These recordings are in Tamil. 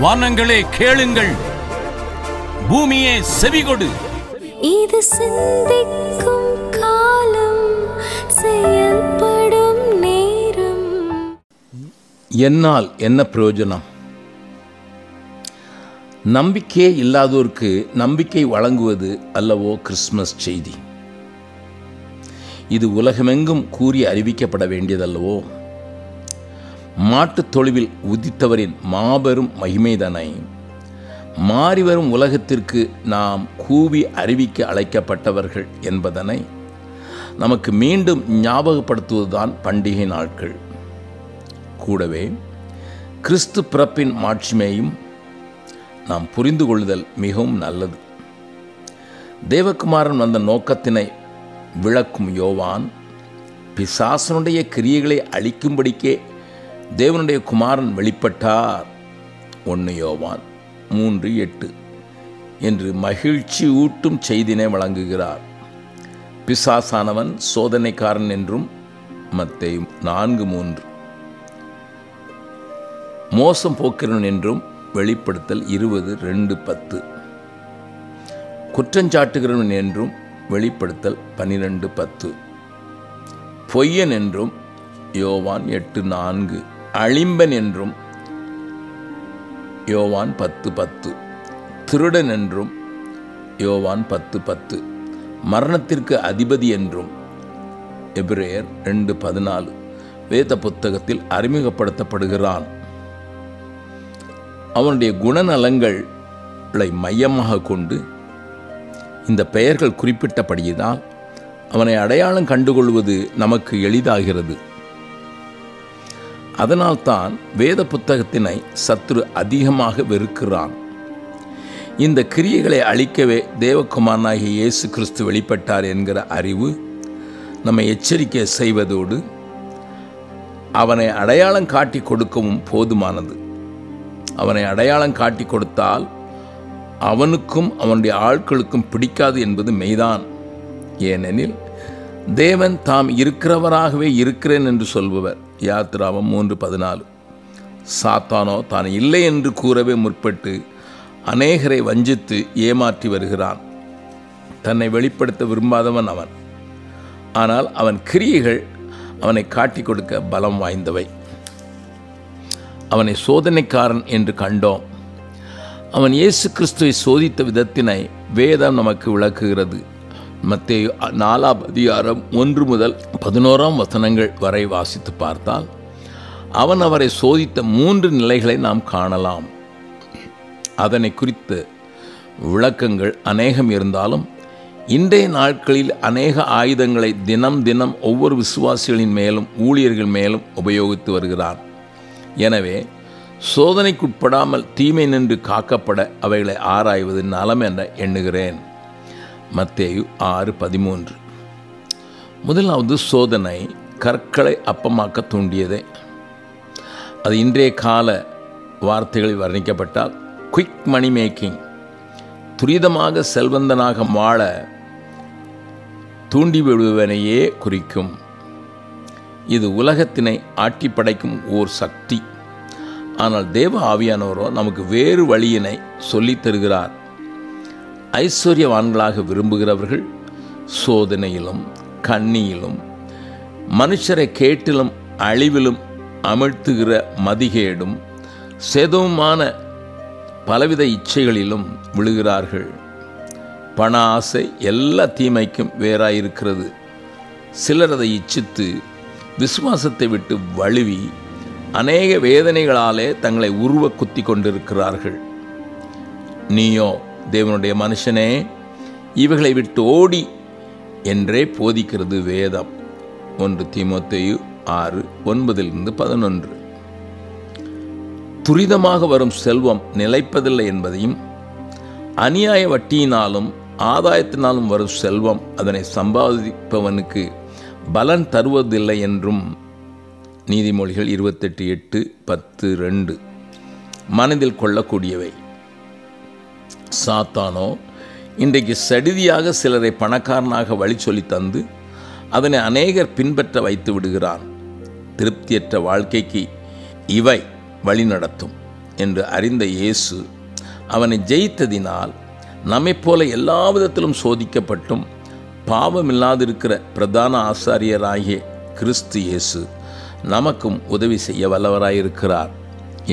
வானங்களே கேளுங்கள், பூமியே செவிகொடு. இது சிந்திக்கும் காலம், செயல்படும் நேரம். என்னால் என்ன பிரயோஜனம்? நம்பிக்கையே இல்லாதோருக்கு நம்பிக்கை வழங்குவது அல்லவோ கிறிஸ்துமஸ் செய்தி. இது உலகமெங்கும் கூறி அறிவிக்கப்பட வேண்டியதல்லவோ? மாட்டுத் தொழுவில் உதித்தவரின் மாபெரும் மகிமைதனை மாறிவரும் உலகத்திற்கு நாம் கூவி அறிவிக்க அழைக்கப்பட்டவர்கள் என்பதனை நமக்கு மீண்டும் ஞாபகப்படுத்துவதுதான் பண்டிகை நாட்கள். கூடவே கிறிஸ்து பிறப்பின் மாட்சிமையும் நாம் புரிந்து கொள்ளுதல் மிகவும் நல்லது. தேவகுமாரன் வந்த நோக்கத்தினை விளக்கும் யோவான், பிசாசனுடைய கிரியைகளை அழிக்கும்படிக்கே தேவனுடைய குமாரன் வெளிப்பட்டார், 1 யோவான் 3:8 என்று மகிழ்ச்சி ஊட்டும் செய்தினை வழங்குகிறார். பிசாசானவன் சோதனைக்காரன் என்றும் மத்தேயு 4:3, மோசம் போக்கிறவன் என்றும் வெளிப்படுத்தல் 20:2-10, குற்றஞ்சாட்டுகிறவன் என்றும் வெளிப்படுத்தல் 12:10, பொய்யன் என்றும் யோவான் 8:4, அழிம்பன் என்றும் யோவான் 10:10, திருடன் என்றும் யோவான் 10:10, மரணத்திற்கு அதிபதி என்றும் எபிரேயர் 2:14 வேத புத்தகத்தில் அறிமுகப்படுத்தப்படுகிறான். அவனுடைய குணநலங்களை மையமாக கொண்டு இந்த பெயர்கள் குறிப்பிட்டபடியினால் அவனை அடையாளம் கண்டுகொள்வது நமக்கு எளிதாகிறது. அதனால்தான் வேத புத்தகத்தினை சத்துரு அதிகமாக வெறுக்கிறான். இந்த கிரியைகளை அழிக்கவே தேவகுமாரனாகிய இயேசு கிறிஸ்து வெளிப்பட்டார் என்கிற அறிவு நம்மை எச்சரிக்கை செய்வதோடு அவனை அடையாளம் காட்டி கொடுக்கவும் போதுமானது. அவனை அடையாளம் காட்டி கொடுத்தால் அவனுக்கும் அவனுடைய ஆட்களுக்கும் பிடிக்காது என்பது மெய்தான். ஏனெனில் தேவன் தாம் இருக்கிறவராகவே இருக்கிறேன் என்று சொல்பவர். யாத்திராகமம் 3:14. சாத்தானோ தான் இல்லை என்று கூறவே முற்பட்டு அநேகரை வஞ்சித்து ஏமாற்றி வருகிறான். தன்னை வெளிப்படுத்த விரும்பாதவன் அவன். ஆனால் அவன் கிரியைகள் அவனை காட்டி கொடுக்க பலம் வாய்ந்தவை. அவனை சோதனைக்காரன் என்று கண்டோம். அவன் இயேசு கிறிஸ்துவை சோதித்த விதத்தினை வேதம் நமக்கு விளக்குகிறது. மத்தேயு 4:1-11 வரை வாசித்து பார்த்தால் அவன் அவரை சோதித்த 3 நிலைகளை நாம் காணலாம். அதனை குறித்த விளக்கங்கள் அநேகம் இருந்தாலும் இன்றைய நாட்களில் அநேக ஆயுதங்களை தினம் தினம் ஒவ்வொரு விசுவாசிகளின் மேலும் ஊழியர்கள் மேலும் உபயோகித்து வருகிறான். எனவே சோதனைக்குட்படாமல் தீமை நின்று காக்கப்பட அவைகளை ஆராய்வது நலம் என எண்ணுகிறேன். மத்தேயு 6:13. முதலாவது சோதனை கற்களை அப்பமாக்க தூண்டியதே. அது இன்றைய கால வார்த்தைகளில் வர்ணிக்கப்பட்டால் குயிக் மணி மேக்கிங், துரிதமாக செல்வந்தனாக வாழ தூண்டிவிடுவனையே குறிக்கும். இது உலகத்தினை ஆட்டி படைக்கும் ஓர் சக்தி. ஆனால் தேவ ஆவியானவரோ நமக்கு வேறு வழியினை சொல்லித் தருகிறார். ஐஸ்வர்யவான்களாக விரும்புகிறவர்கள் சோதனையிலும் கண்ணியிலும் மனுஷரை கேட்டிலும் அழிவிலும் அமிழ்த்துகிற மதிகேடும் சேதவுமான பலவித இச்சைகளிலும் விழுகிறார்கள். பண ஆசை எல்லா தீமைக்கும் வேறாயிருக்கிறது. சிலர் அதை இச்சித்து விசுவாசத்தை விட்டு வழுவி அநேக வேதனைகளாலே தங்களை உருவ குத்தி கொண்டிருக்கிறார்கள். நீயோ தேவனுடைய மனுஷனே, இவைகளை விட்டு ஓடி என்றே போதிக்கிறது வேதம். 1 தீமோத்தேயு 6:9-11. துரிதமாக வரும் செல்வம் நிலைப்பதில்லை என்பதையும், அநியாய வட்டியினாலும் ஆதாயத்தினாலும் வரும் செல்வம் அதனை சம்பாதிப்பவனுக்கு பலன் தருவதில்லை என்றும் நீதிமொழிகள் 28:8-10-2 மனதில் கொள்ளக்கூடியவை. சாத்தானோ இன்றைக்கு சடிதியாக சிலரை பணக்காரனாக வழி சொல்லி தந்து அதனை அநேகர் பின்பற்ற வைத்து விடுகிறான். திருப்தியற்ற வாழ்க்கைக்கு இவை வழிநடத்தும் என்று அறிந்த இயேசு அவனை ஜெயித்ததினால் நம்மைப் போல எல்லா விதத்திலும் சோதிக்கப்பட்டும் பாவமில்லாதிருக்கிற பிரதான ஆசாரியராகிய கிறிஸ்து இயேசு நமக்கும் உதவி செய்ய வல்லவராயிருக்கிறார்.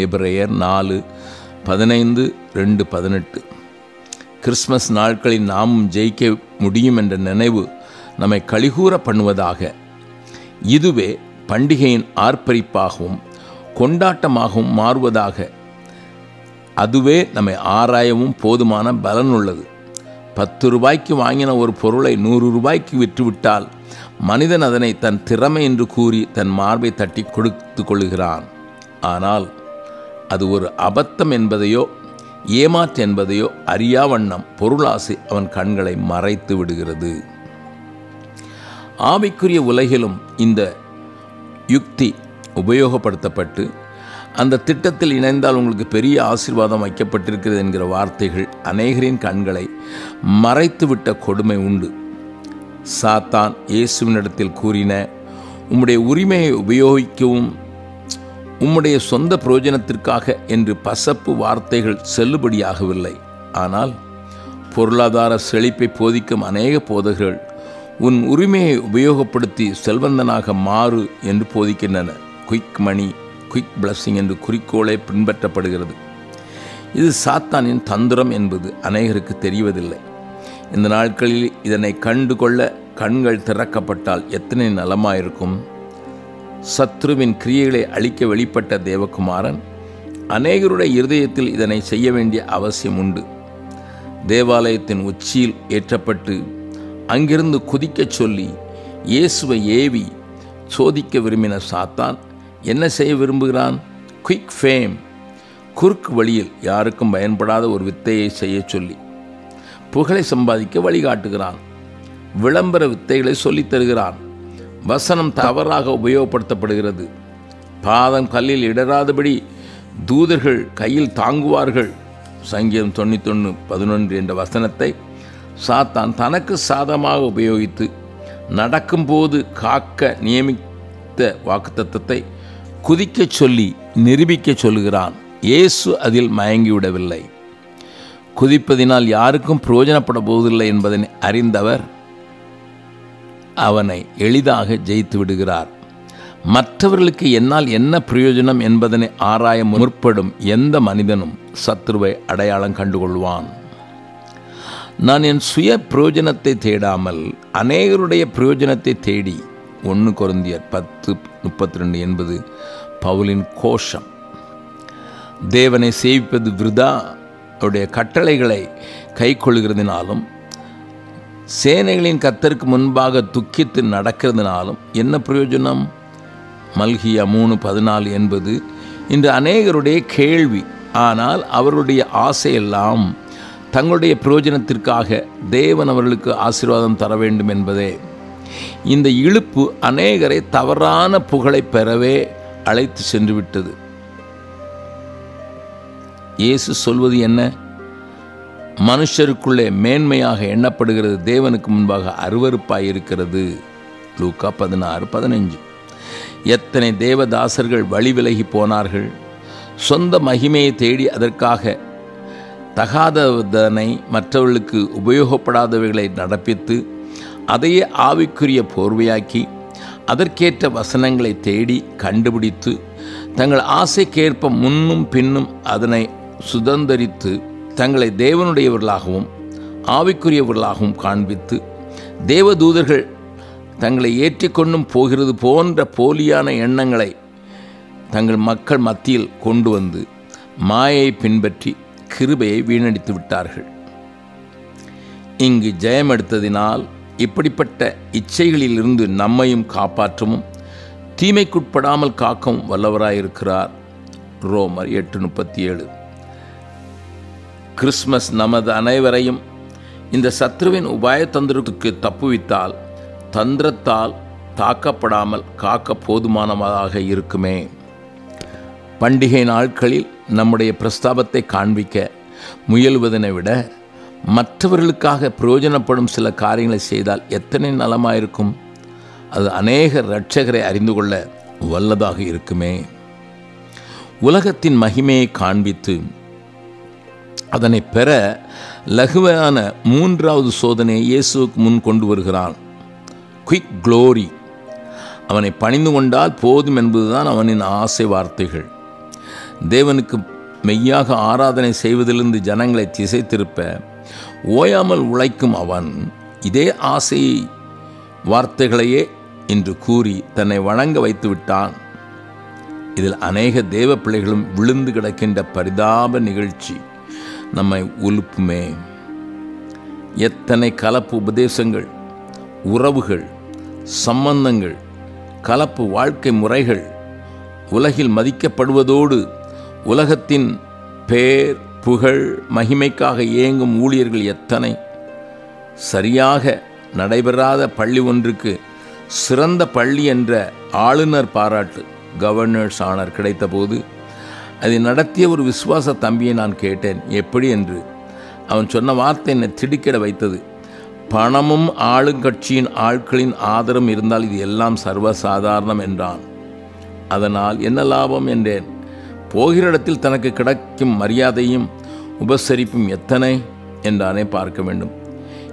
எபிரேயர் 4:15-2:18. கிறிஸ்மஸ் நாட்களில் நாமும் ஜெயிக்க முடியும் என்ற நினைவு நம்மை களிகூற பண்ணுவதாக. இதுவே பண்டிகையின் ஆர்ப்பரிப்பாகவும் கொண்டாட்டமாகவும் மாறுவதாக. அதுவே நம்மை ஆராயவும் போதுமான பலனுள்ளது. 10 ரூபாய்க்கு வாங்கின ஒரு பொருளை 100 ரூபாய்க்கு விற்றுவிட்டால் மனிதன் அதனை தன் திறமை என்று கூறி தன் மார்பை தட்டி கொடுத்து கொள்கிறான். ஆனால் அது ஒரு அபத்தம் என்பதையோ ஏமாற்று என்பதையோ அறியா வண்ணம் பொருளாசை அவன் கண்களை மறைத்து விடுகிறது. ஆவிக்குரிய உலகிலும் இந்த யுக்தி உபயோகப்படுத்தப்பட்டு அந்த திட்டத்தில் இணைந்தால் உங்களுக்கு பெரிய ஆசீர்வாதம் வைக்கப்பட்டிருக்கிறது என்கிற வார்த்தைகள் அநேகரின் கண்களை மறைத்துவிட்ட கொடுமை உண்டு. சாத்தான் இயேசுவினிடத்தில் கூறின, உம்முடைய உரிமையை உபயோகிக்கவும் உம்முடைய சொந்த பிரயோஜனத்திற்காக என்று பசப்பு வார்த்தைகள் செல்லுபடியாகவில்லை. ஆனால் பொருளாதார செழிப்பை போதிக்கும் அநேக போதகர்கள் உன் உரிமையை உபயோகப்படுத்தி செல்வந்தனாக மாறு என்று போதிக்கின்றன. குயிக் மணி, குயிக் பிளஸிங் என்று குறிக்கோளை பின்பற்றப்படுகிறது. இது சாத்தானின் தந்திரம் என்பது அநேகருக்கு தெரிவதில்லை. இந்த நாட்களில் இதனை கண்டு கொள்ள கண்கள் திறக்கப்பட்டால் எத்தனை நலமாயிருக்கும். சத்ருவின் கிரியைகளை அழிக்க வெளிப்பட்ட தேவகுமாரன் அநேகருடைய இருதயத்தில் இதனை செய்ய வேண்டிய அவசியம் உண்டு. தேவாலயத்தின் உச்சியில் ஏற்றப்பட்டு அங்கிருந்து குதிக்கச் சொல்லி இயேசுவை ஏவி சோதிக்க விரும்பின சாத்தான் என்ன செய்ய விரும்புகிறான்? குயிக் ஃபேம், குறுக்கு வழியில் யாருக்கும் பயன்படாத ஒரு வித்தையை செய்ய சொல்லி புகழை சம்பாதிக்க வழிகாட்டுகிறான். விளம்பர வித்தைகளை சொல்லித் தருகிறான். வசனம் தவறாக உபயோகப்படுத்தப்படுகிறது. பாதம் கல்லில் இடராதபடி தூதர்கள் கையில் தாங்குவார்கள். சங்கீதம் 91:11 என்ற வசனத்தை சாத்தான் தனக்கு சாதமாக உபயோகித்து நடக்கும்போது காக்க நியமித்த வாக்குத்தத்தத்தை குதிக்கச் சொல்லி நிரூபிக்க சொல்லுகிறான். இயேசு அதில் மயங்கிவிடவில்லை. குதிப்பதினால் யாருக்கும் பிரயோஜனப்பட போவதில்லை என்பதனை அறிந்தவர் அவனை எளிதாக ஜெயித்து விடுகிறார். மற்றவர்களுக்கு என்னால் என்ன பிரயோஜனம் என்பதனை ஆராய முற்படும் எந்த மனிதனும் சத்ருவை அடையாளம் கண்டுகொள்வான். நான் என் சுய பிரயோஜனத்தை தேடாமல் அநேகருடைய பிரயோஜனத்தை தேடி 1 கொரிந்தியர் 10:32 என்பது பவுலின் கோஷம். தேவனை சேவிப்பது விருதா, அவருடைய கட்டளைகளை கை கொள்கிறதினாலும் சேனைகளின் கர்த்தருக்கு முன்பாக துக்கித்து நடக்கிறதுனாலும் என்ன பிரயோஜனம்? மல்கியா 3:14 என்பது இன்று அநேகருடைய கேள்வி. ஆனால் அவருடைய ஆசையெல்லாம் தங்களுடைய பிரயோஜனத்திற்காக தேவன் அவர்களுக்கு ஆசீர்வாதம் தர வேண்டும் என்பதே. இந்த இழுப்பு அநேகரை தவறான புகழை பெறவே அழைத்து சென்று விட்டது. இயேசு சொல்வது என்ன? மனுஷருக்குள்ளே மேன்மையாக எண்ணப்படுகிறது, தேவனுக்கு முன்பாக அருவருப்பாய் இருக்கிறது. லூக்கா 16:15. எத்தனை தேவதாசர்கள் வழி விலகி போனார்கள். சொந்த மகிமையை தேடி அதற்காக தகாததனை மற்றவர்களுக்கு உபயோகப்படாதவைகளை நடப்பித்து அதையே ஆவிக்குரிய போர்வையாக்கி அதற்கேற்ற வசனங்களை தேடி கண்டுபிடித்து தங்கள் ஆசைக்கேற்ப முன்னும் பின்னும் அதனை சுதந்தரித்து தங்களை தேவனுடையவர்களாகவும் ஆவிக்குரியவர்களாகவும் காண்பித்து தேவதூதர்கள் தங்களை ஏற்றிக்கொண்டும் போகிறது போன்ற போலியான எண்ணங்களை தங்கள் மக்கள் மத்தியில் கொண்டு வந்து மாயை பின்பற்றி கிருபையை வீணடித்து விட்டார்கள். இங்கு ஜெயம் எடுத்ததினால் இப்படிப்பட்ட இச்சைகளிலிருந்து நம்மையும் காப்பாற்றவும் தீமைக்குட்படாமல் காக்கவும் வல்லவராயிருக்கிறார். ரோமர் 8:37. கிறிஸ்மஸ் நமது அனைவரையும் இந்த சத்ருவின் உபாயத்தந்திரத்துக்கு தப்புவித்தால் தந்திரத்தால் தாக்கப்படாமல் காக்க போதுமானதாக இருக்குமே. பண்டிகை நாட்களில் நம்முடைய பிரஸ்தாபத்தை காண்பிக்க முயல்வதனை விட மற்றவர்களுக்காக பிரயோஜனப்படும் சில காரியங்களை செய்தால் எத்தனை நலமாயிருக்கும். அது அநேக இரட்சகரை அறிந்து கொள்ள வல்லதாக இருக்குமே. உலகத்தின் மகிமையை காண்பித்து அதனை பெற லகுவான 3வது சோதனையை இயேசுவுக்கு முன் கொண்டு வருகிறான். Quick glory. அவனை பணிந்து கொண்டால் போதும் என்பதுதான் அவனின் ஆசை வார்த்தைகள். தேவனுக்கு மெய்யாக ஆராதனை செய்வதிலிருந்து ஜனங்களை திசை திருப்ப ஓயாமல் உழைக்கும் அவன் இதே ஆசை வார்த்தைகளையே இன்று கூறி தன்னை வணங்க வைத்து விட்டான். இதில் அநேக தேவ பிள்ளைகளும் விழுந்து கிடக்கின்ற பரிதாப நிகழ்ச்சி நம்மை உலுப்புமே. எத்தனை கலப்பு உபதேசங்கள், உறவுகள், சம்பந்தங்கள், கலப்பு வாழ்க்கை முறைகள் உலகில் மதிக்கப்படுவதோடு உலகத்தின் பேர் புகழ் மகிமைக்காக இயங்கும் ஊழியர்கள் எத்தனை. சரியாக நடைபெறாத பள்ளி ஒன்றுக்கு சிறந்த பள்ளி என்ற ஆளுநர் பாராட்டு, கவர்னர்ஸ் ஆனர் கிடைத்தபோது அதை நடத்திய ஒரு விசுவாச தம்பியை நான் கேட்டேன் எப்படி என்று. அவன் சொன்ன வார்த்தை என்னை திடுக்கிட வைத்தது. பணமும் ஆளுங்கட்சியின் ஆட்களின் ஆதரவும் இருந்தால் இது எல்லாம் சர்வசாதாரணம் என்றான். அதனால் என்ன லாபம் என்றேன். போகிற இடத்தில் தனக்கு கிடைக்கும் மரியாதையும் உபசரிப்பும் எத்தனை என்றானே பார்க்க வேண்டும்.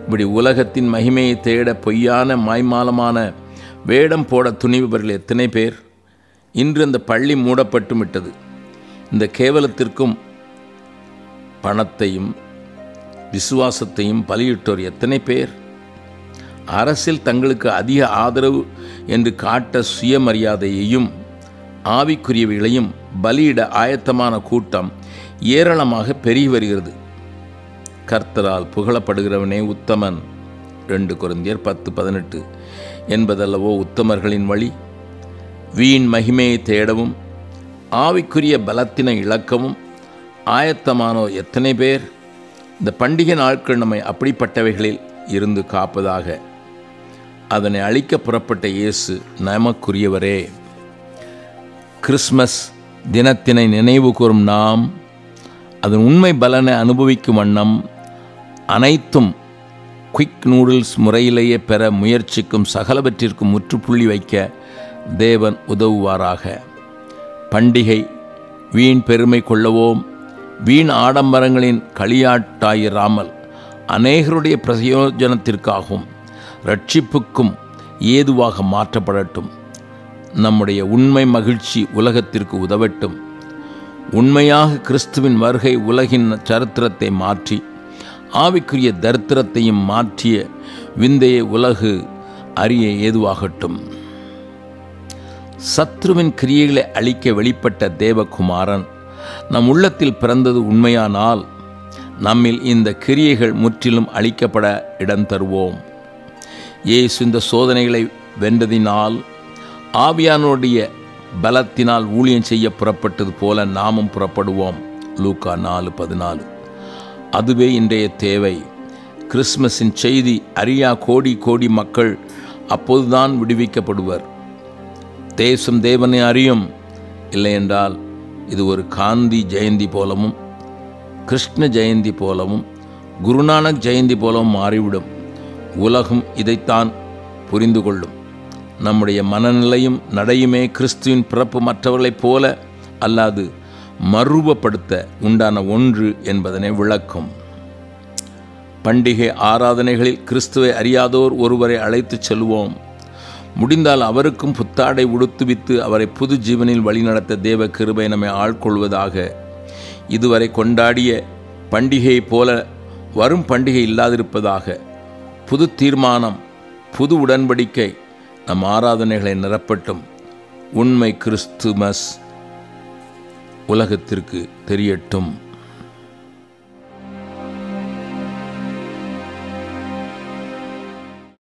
இப்படி உலகத்தின் மகிமையை தேட பொய்யான மாய்மாலமான வேடம் போட துணிபவர்கள் எத்தனை பேர். இன்று அந்த பள்ளி மூடப்பட்டு விட்டது. இந்த கேவலத்திற்கும் பணத்தையும் விசுவாசத்தையும் பலியிட்டோர் எத்தனை பேர். அரசில் தங்களுக்கு அதிக ஆதரவு என்று காட்ட சுயமரியாதையையும் ஆவிக்குரியவைகளையும் பலியிட ஆயத்தமான கூட்டம் ஏராளமாக பெருகி வருகிறது. கர்த்தரால் புகழப்படுகிறவனே உத்தமன், 2 கொரிந்தியர் 10:18 என்பதல்லவோ உத்தமர்களின் வழி. வீண் மகிமையை தேடவும் ஆவிக்குரிய பலத்தினை இழக்கவும் ஆயத்தமானோ எத்தனை பேர். இந்த பண்டிகை நாட்கள் நம்மை அப்படிப்பட்டவைகளில் இருந்து காப்பதாக. அதனை அழிக்க புறப்பட்ட இயேசு நமக்குரியவரே. கிறிஸ்மஸ் தினத்தினை நினைவு கூறும் நாம் அதன் உண்மை பலனை அனுபவிக்கும் வண்ணம் அனைத்தும் குயிக் நூடுல்ஸ் முறையிலேயே பெற முயற்சிக்கும் சகலவற்றிற்கும் முற்றுப்புள்ளி வைக்க தேவன் உதவுவாராக. பண்டிகை வீண் பெருமை கொள்ளவோம், வீண் ஆடம்பரங்களின் களியாட்டாயிராமல் அநேகருடைய பிரயோஜனத்திற்காகவும் ரட்சிப்புக்கும் ஏதுவாக மாற்றப்படட்டும். நம்முடைய உண்மை மகிழ்ச்சி உலகத்திற்கு உதவட்டும். உண்மையாக கிறிஸ்துவின் வருகை உலகின் சரித்திரத்தை மாற்றி ஆவிக்குரிய தரித்திரத்தையும் மாற்றிய விந்தையை உலகு அறிய ஏதுவாகட்டும். சத்ருவின் கிரியைகளை அழிக்க வெளிப்பட்ட தேவகுமாரன் நம் உள்ளத்தில் பிறந்தது உண்மையானால் நம்மில் இந்த கிரியைகள் முற்றிலும் அழிக்கப்பட இடம் தருவோம். இயேசு இந்த சோதனைகளை வென்றதினால் ஆவியானுடைய பலத்தினால் ஊழியம் செய்ய புறப்பட்டது போல நாமும் புறப்படுவோம். லூக்கா 4:14. அதுவே இன்றைய தேவை. கிறிஸ்மஸின் செய்தி அறியா கோடி கோடி மக்கள் அப்போதுதான் விடுவிக்கப்படுவர். தேசம் தேவனை அறியும். இல்லையென்றால் இது ஒரு காந்தி ஜெயந்தி போலவும் கிருஷ்ண ஜெயந்தி போலவும் குருநானக் ஜெயந்தி போலவும் மாறிவிடும். உலகம் இதைத்தான் புரிந்து கொள்ளும். நம்முடைய மனநிலையும் நடையுமே கிறிஸ்துவின் பிறப்பு மற்றவர்களைப் போல அல்லாது மறுரூபப்படுத்த உண்டான ஒன்று என்பதனை விளக்கும். பண்டிகை ஆராதனைகளில் கிறிஸ்துவை அறியாதோர் ஒருவரை அழைத்து செல்வோம். முடிந்தால் அவருக்கும் புத்தாடை உடுத்துவித்து அவரை புது ஜீவனில் வழிநடத்த தேவ கிருபை நம்மை ஆட்கொள்வதாக. இதுவரை கொண்டாடிய பண்டிகையைப் போல வரும் பண்டிகை இல்லாதிருப்பதாக. புது தீர்மானம், புது உடன்படிக்கை நம் ஆராதனைகளை நிரப்பட்டும். உண்மை கிறிஸ்துமஸ் உலகத்திற்கு தெரியட்டும்.